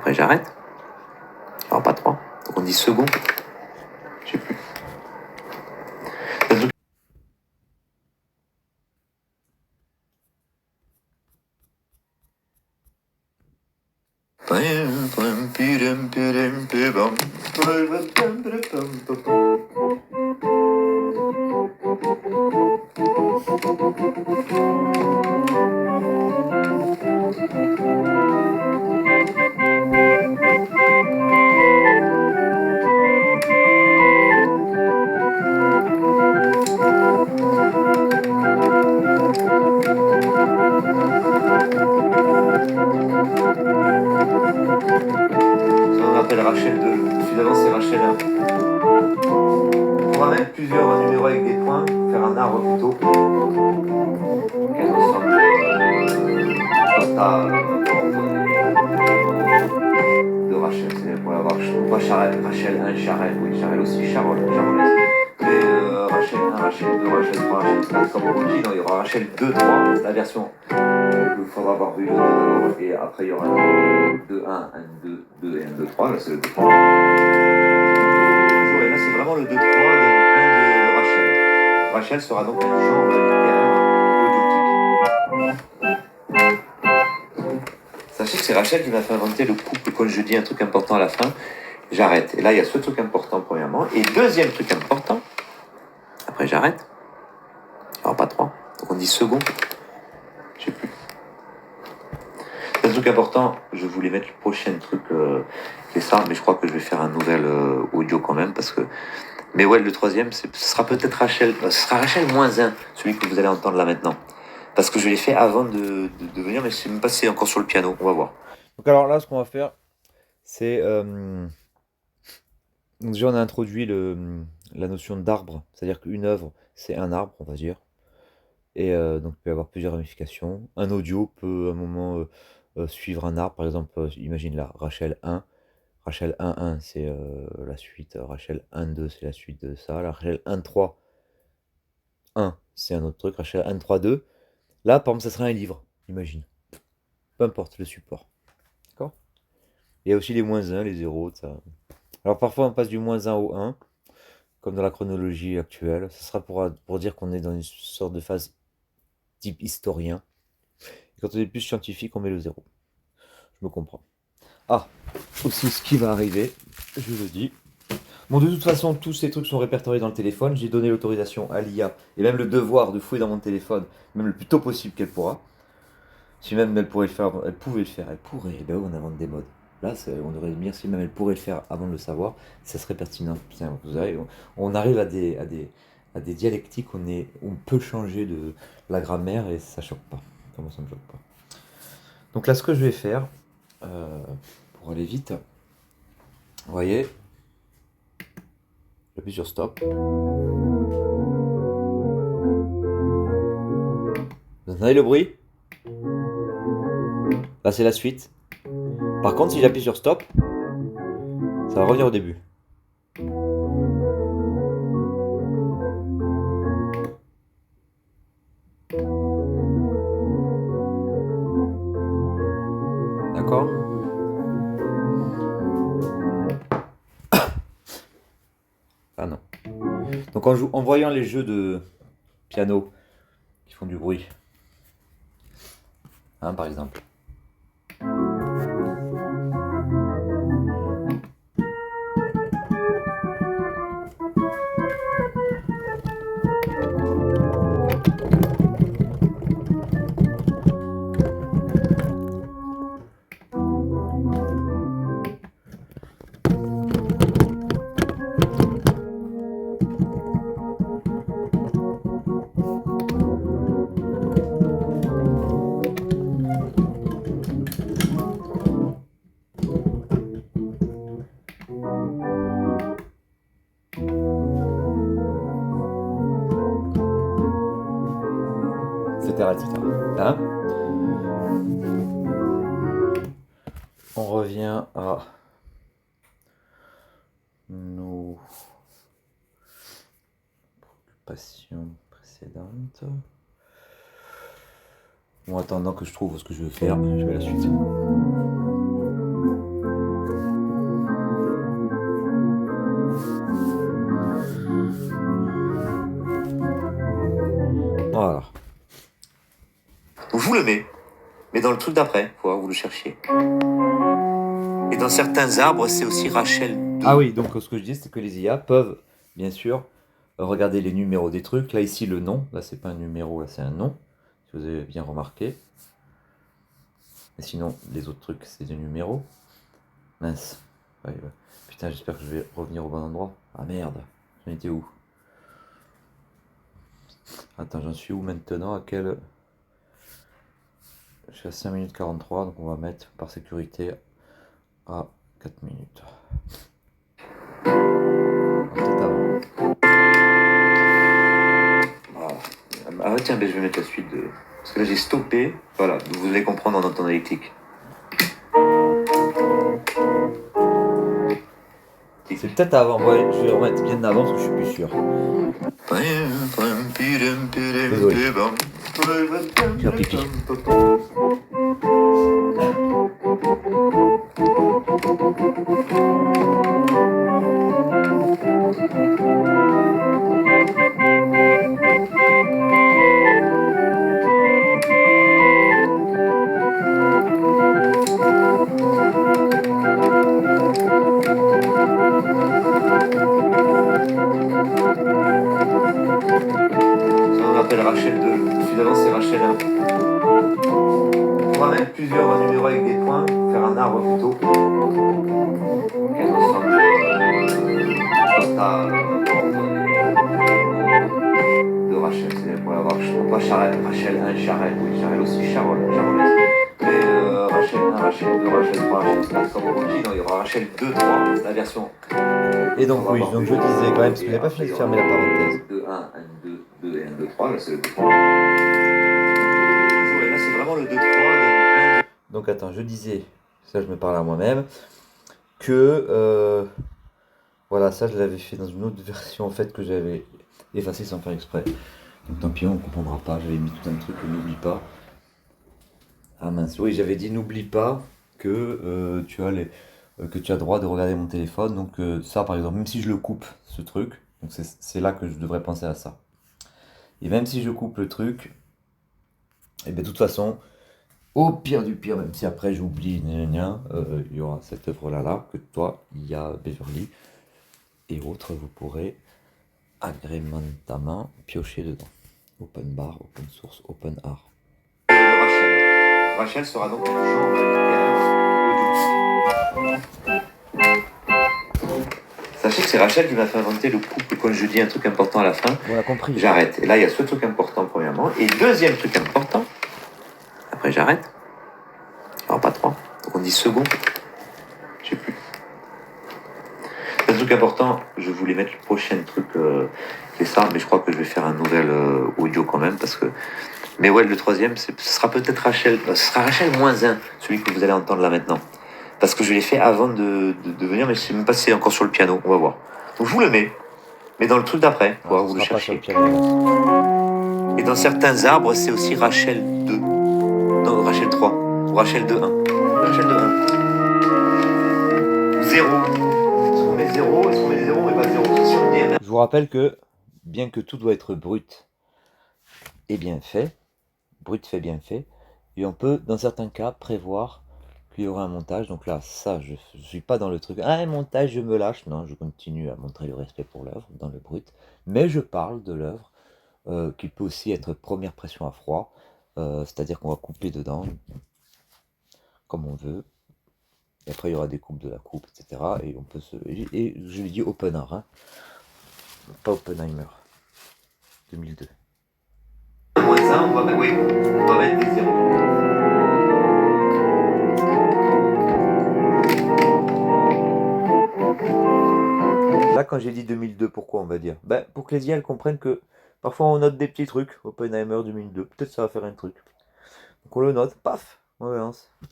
Après j'arrête. Alors pas 3. Donc on dit second. Je sais plus. On appelle Rachel 2. Celui d'avant c'est Rachel 1. On pourra mettre plusieurs numéros avec des points, faire un arbre plutôt. Quel ensemble total de Rachel, c'est pour avoir pas Rachel 1, Charel, oui, Charel aussi, Charolais. Mais Rachel 1, Rachel 2, Rachel 3, Rachel 4, comme on dit, non, il y aura Rachel 2, 3, la version. Il faudra avoir vu le 2 d'abord, et après il y aura le 2, 1, 1, 2, 2 et 1, 2, 3, là c'est le 2, 3. Et là c'est vraiment le 2, 3 de Rachel. Rachel sera donc un genre littéraire audiotique. Sachez que c'est Rachel qui m'a fait inventer le couple quand je dis un truc important à la fin. J'arrête. Et là, il y a ce truc important, premièrement. Et deuxième truc important, après j'arrête. Alors pas 3. Donc on dit second. Je sais plus. Un truc important, je voulais mettre le prochain truc, c'est ça, mais je crois que je vais faire un nouvel audio quand même, parce que... Mais ouais, le troisième, ce sera peut-être Rachel. Ce sera Rachel moins 1, celui que vous allez entendre là maintenant. Parce que je l'ai fait avant de venir, mais je sais même pas si c'est encore sur le piano. On va voir. Donc alors là, ce qu'on va faire, c'est... Donc déjà, on a introduit la notion d'arbre, c'est-à-dire qu'une œuvre, c'est un arbre, on va dire. Et donc, il peut y avoir plusieurs ramifications. Un audio peut, à un moment, suivre un arbre. Par exemple, imagine là, Rachel 1. Rachel 1.1, c'est la suite. Rachel 1.2, c'est la suite de ça. La Rachel 1.3, 1, c'est un autre truc. Rachel 1.3.2. Là, par exemple, ça serait un livre, imagine. Peu importe le support. D'accord? Il y a aussi les moins 1, les 0, ça. Alors parfois, on passe du moins 1 au 1, comme dans la chronologie actuelle. Ce sera pour dire qu'on est dans une sorte de phase type historien. Et quand on est plus scientifique, on met le 0. Je me comprends. Ah, aussi ce qui va arriver, je le dis. Bon, de toute façon, tous ces trucs sont répertoriés dans le téléphone. J'ai donné l'autorisation à l'IA et même le devoir de fouiller dans mon téléphone, même le plus tôt possible qu'elle pourra. Si même elle pourrait le faire, elle pouvait le faire, elle pourrait. Eh ben oui, on invente des modes. Là, on devrait dire si même elle pourrait le faire avant de le savoir, ça serait pertinent. Putain, vous savez, on arrive à des dialectiques, on peut changer de la grammaire et ça choque pas. Comment ça me choque pas. Donc là, ce que je vais faire, pour aller vite, vous voyez, j'appuie sur stop. Vous entendez le bruit? Là, c'est la suite. Par contre, si j'appuie sur stop, ça va revenir au début. D'accord? Ah non. Donc en voyant les jeux de piano qui font du bruit, hein, par exemple. Etc. etc. Hein? On revient à nos préoccupations précédentes. Bon, attendant que je trouve ce que je veux faire, je vais à la suite. le mets, mais dans le truc d'après, faut voir que vous le cherchiez. Et dans certains arbres, c'est aussi Rachel 2. Ah oui, donc ce que je dis, c'est que les IA peuvent, bien sûr, regarder les numéros des trucs. Là, ici, le nom. Là, c'est pas un numéro, là, c'est un nom. Si vous avez bien remarqué. Et sinon, les autres trucs, c'est des numéros. Mince. Ouais. Putain, j'espère que je vais revenir au bon endroit. Ah merde, j'en étais où? Attends, j'en suis où maintenant? À quel... Je suis à 5 minutes 43, donc on va mettre par sécurité à 4 minutes. Peut-être avant. Voilà. Ah tiens, ben, je vais mettre la suite de... Parce que là j'ai stoppé. Voilà, vous allez comprendre en entendant les clics. C'est peut-être avant, ouais, je vais remettre bien avant parce que je suis plus sûr. Désolé. Faire pipi. Ça on appelle Rachel 2. Celui d'avant c'est Rachel 1. On va mettre plusieurs numéros avec des points, faire un arbre plutôt. Et ensemble, total de Rachel, c'est pour la vache. Non pas Charel, Rachel 1, Charel, oui, Charel aussi, Charol, Charolaise. Mais Rachel 1, Rachel 2, Rachel 3, Rachel 4, comme on dit, non, il y aura Rachel 2, 3, la version. Et donc oui, donc je disais quand même, parce que je n'ai pas fini de fermer la parenthèse. 2, 1, 1, 2, 2 et 1, 2, 3, là c'est le 2, 3. Là c'est vraiment le 2, 3, le 1, 2. Donc attends, je disais, ça je me parle à moi-même, que voilà, ça je l'avais fait dans une autre version en fait que j'avais effacé sans faire exprès. Donc tant pis, on ne comprendra pas, j'avais mis tout un truc, n'oublie pas. Ah mince, oui, j'avais dit n'oublie pas que tu as que tu as droit de regarder mon téléphone. Donc ça par exemple, même si je le coupe, ce truc, donc c'est là que je devrais penser à ça. Et même si je coupe le truc, et bien de toute façon, au pire du pire, même si après j'oublie, il y aura cette œuvre-là, là, que toi, il y a Beverly, et autres, vous pourrez agrémentamment piocher dedans. Open bar, open source, open art. Rachel. Rachel sera donc le genre audio. Sachez que c'est Rachel qui m'a fait inventer le couple quand je dis un truc important à la fin. On a compris. J'arrête. Et là, il y a ce truc important, premièrement. Et deuxième truc important, après j'arrête. Il n'y aura pas trois. Donc on dit second. Je sais plus. Un truc important, je voulais mettre le prochain truc qui est ça, mais je crois que je vais faire un nouvel audio quand même, parce que... Mais ouais, le troisième, ce sera peut-être Rachel. Ce sera Rachel moins 1, celui que vous allez entendre là maintenant. Parce que je l'ai fait avant de venir, mais je ne sais même pas si c'est encore sur le piano. On va voir. Donc je vous le mets. Mais dans le truc d'après, pour voir, vous le cherchez. Et dans certains arbres, c'est aussi Rachel 2. Non, Rachel 3. Ou Rachel 2, 1. Rachel 2, 1. 0. Est-ce qu'on met 0? Est-ce qu'on met 0? On met pas 0. Je vous rappelle que, bien que tout doit être brut et bien fait, brut fait bien fait, et on peut, dans certains cas, prévoir qu'il y aura un montage. Donc là, ça, je ne suis pas dans le truc, ah, un montage, je me lâche. Non, je continue à montrer le respect pour l'œuvre, dans le brut. Mais je parle de l'œuvre, qui peut aussi être première pression à froid, c'est-à-dire qu'on va couper dedans, comme on veut. Et après, il y aura des coupes de la coupe, etc. Et on peut se... Et je lui dis open art, hein. Pas Oppenheimer. 2002. Moins 1, on va mettre, oui, on va mettre des 0. Là, quand j'ai dit 2002, pourquoi on va dire? Ben, pour que les IA comprennent que parfois on note des petits trucs. Oppenheimer 2002, peut-être ça va faire un truc. Donc on le note, paf, on lance. Vous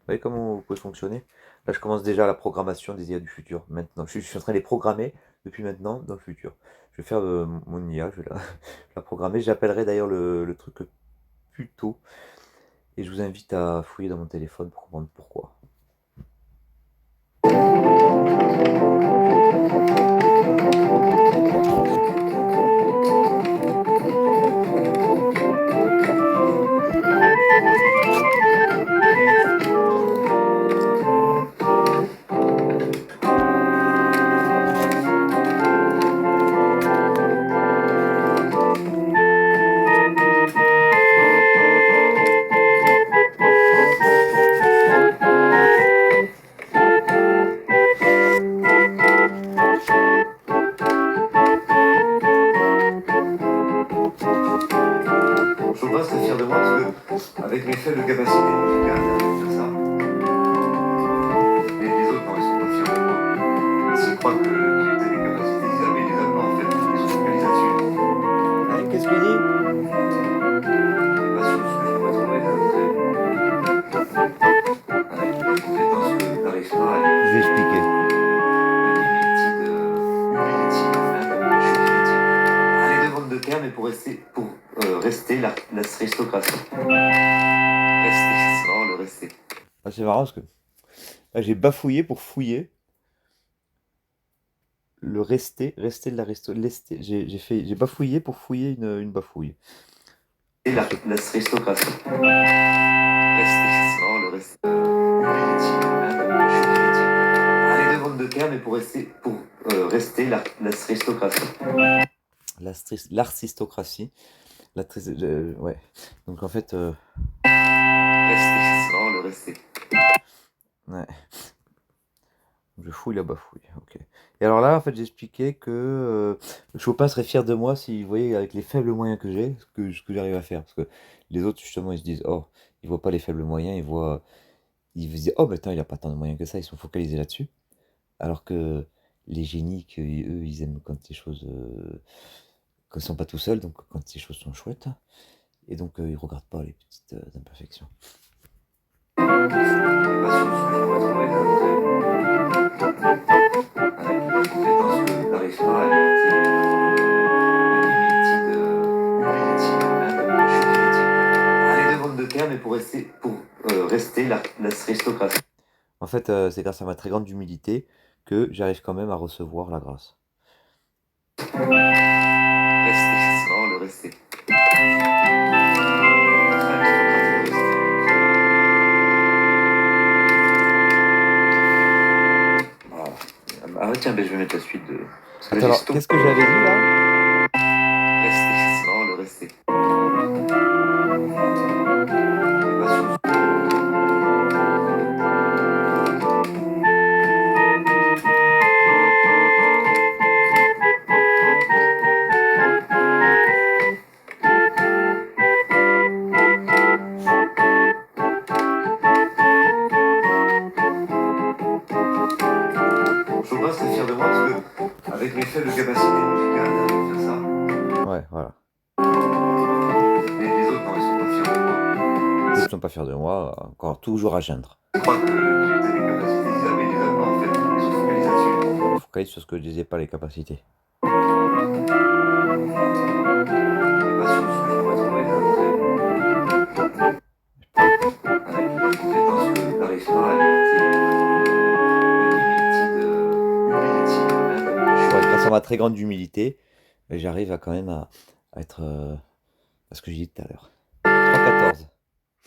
voyez comment vous pouvez fonctionner? Là, je commence déjà la programmation des IA du futur. Maintenant, je suis en train de les programmer depuis maintenant dans le futur. Je vais faire mon IA, je vais la programmer. J'appellerai d'ailleurs le truc plus tôt. Et je vous invite à fouiller dans mon téléphone pour comprendre pourquoi. Avec mes faibles capacités musicales, c'est ça. Mais les autres, non, ils sont pas fiers de moi. S'ils croient que j'ai des capacités, ils avaient les Allemands, en fait, ils sont focalisés là-dessus. Hein, qu'est-ce que tu dis? Pas sur ce que je pourrais trouver avec des compétences que n'arrive pas à Je vais expliquer. Allez, deux bandes de terre, mais pour rester l'aristocratie. Rester, c'est marrant le rester. Ah, c'est marrant parce que là, j'ai bafouillé pour fouiller. Le rester de l'aristocratie. J'ai bafouillé pour fouiller une bafouille. Et l'aristocratie. Rester, c'est marrant le rester. Allez, deux bandes de terre, mais pour rester l'aristocratie. L'aristocratie. Ouais. Donc en fait. Rester, c'est marrant le rester. Ouais. Je fouille la bafouille. Ok. Et alors là, en fait, j'expliquais que Chopin serait fier de moi si, vous voyez, avec les faibles moyens que j'ai, ce que j'arrive à faire. Parce que les autres, justement, ils se disent, oh, ils voient pas les faibles moyens, ils se disent, oh, mais attends, il a pas tant de moyens que ça, ils sont focalisés là-dessus. Alors que les génies, eux, ils aiment quand les choses quand ils sont pas tout seuls, donc quand les choses sont chouettes. Et donc, ils regardent pas les petites imperfections. Allez, deux bandes de terre, mais pour rester l'aristocratie. En fait, c'est grâce à ma très grande humilité que j'arrive quand même à recevoir la grâce. Rester, c'est marrant le rester. Ah tiens, ben, je vais mettre la suite de. Attends, alors, qu'est-ce que j'avais dit là? Rester, c'est marrant le rester. Chopin serait fier de moi parce que, avec mes faibles capacités musicales, j'arrive à faire ça. Ouais, voilà. Mais les autres, non, ils sont pas fiers de moi. Ils ne sont pas fiers de moi, encore toujours à geindre. Je crois que j'ai des capacités, ils avaient les Allemands, en fait, ils sont focalisés là-dessus. Je focalise sur ce que je disais pas les capacités. Pas sur ce que je pourrais trouver avec des compétences que n'arrive pas à Ouais, grâce à ma très grande humilité, j'arrive à quand même à être à ce que j'ai dit tout à l'heure. 3-14.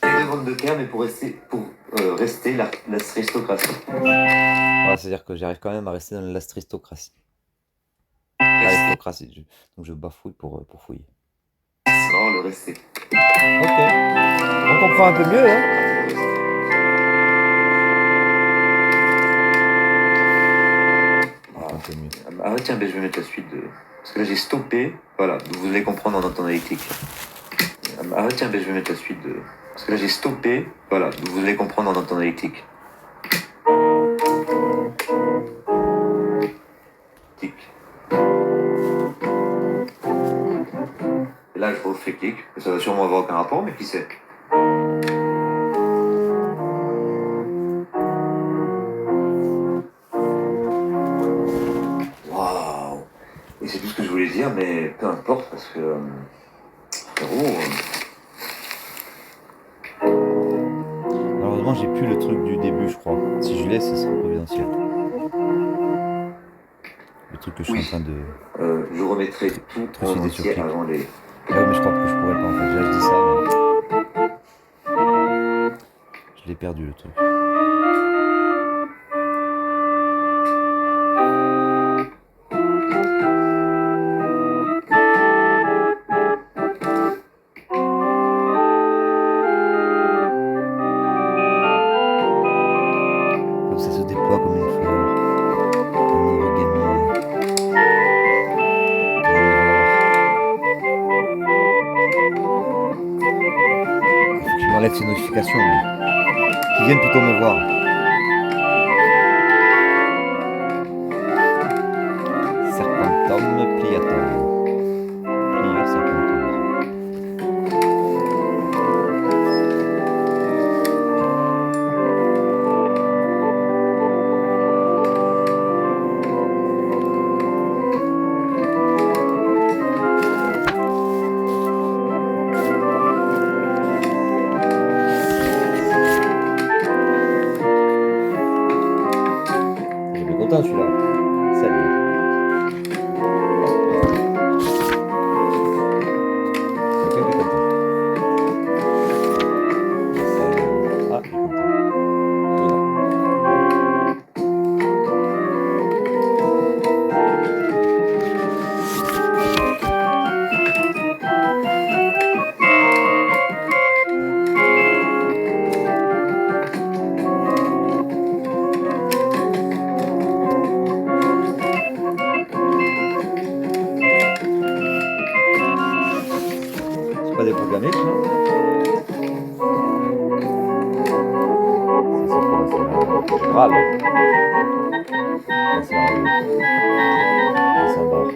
Les deux bandes de terre, mais pour rester l'aristocratie. Ouais, c'est-à-dire que j'arrive quand même à rester dans l'aristocratie. L'aristocratie. Donc je bafouille pour fouiller. C'est marrant le rester. Ok. On comprend un peu mieux, hein? Un peu mieux. Ah tiens, ben, je vais mettre la suite de. Parce que là j'ai stoppé. Voilà, vous allez comprendre en entendant les clics. Ah tiens, ben, je vais mettre la suite de. Parce que là j'ai stoppé. Voilà, vous allez comprendre en entendant les clics. Clic. Et là je refais clic. Ça va sûrement avoir aucun rapport, mais qui sait. Waouh! Et c'est tout ce que je voulais dire, mais peu importe parce que. Frérot. Malheureusement, j'ai plus le truc du début, je crois. Si je laisse, ce sera providentiel. Le truc que je suis en train de. Je remettrai tout en trucider sur entier clic. avant les. Ah ouais, mais je crois que je pourrais pas en fait. Là, je dis ça, mais. Je l'ai perdu le truc. Comme ça se déploie comme une fleur. Un origami. Carnivore. notification, lui. Qui vienne plutôt me voir. Serpentum pliatum. Plieur serpentum. Il est content celui-là. Celle-là. Quelqu'un qui est content. Ah, il est content. C'est pas déprogrammé, ça? Ça, c'est quoi? C'est la grave. Ça, c'est la radio. Ça, c'est un bar.